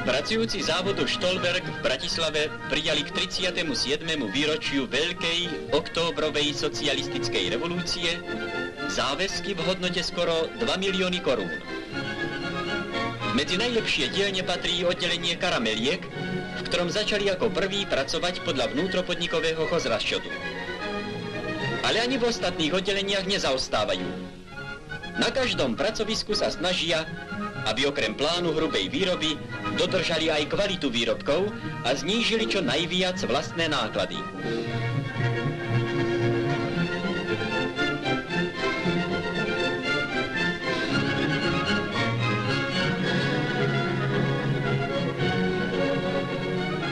Pracujúci závodu Stolberg v Bratislave prijali k 37. výročiu Veľkej októbrovej socialistickej revolúcie záväzky v hodnote skoro 2 milióny korún. Medzi najlepšie dielne patrí oddelenie karameliek, v ktorom začali ako prvý pracovať podľa vnútropodnikového chozrasčotu. Ale ani v ostatných oddeleniach nezaostávajú. Na každom pracovisku sa snažia, aby okrem plánu hrubej výroby dodržali aj kvalitu výrobkov a znížili čo najviac vlastné náklady.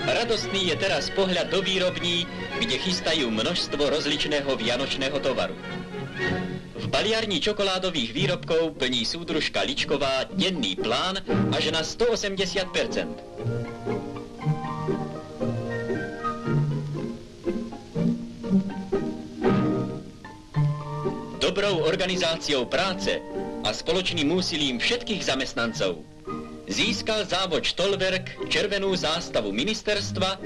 Radostný je teraz pohľad do výrobní, kde chystajú množstvo rozličného vianočného tovaru. V baliarni čokoládových výrobkov plní súdružka Ličková denný plán až na 180%. Dobrou organizáciou práce a spoločným úsilím všetkých zamestnancov získal závod Stolberg červenú zástavu ministerstva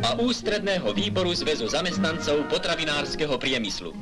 a ústredného výboru Zväzu zamestnancov potravinárskeho priemyslu.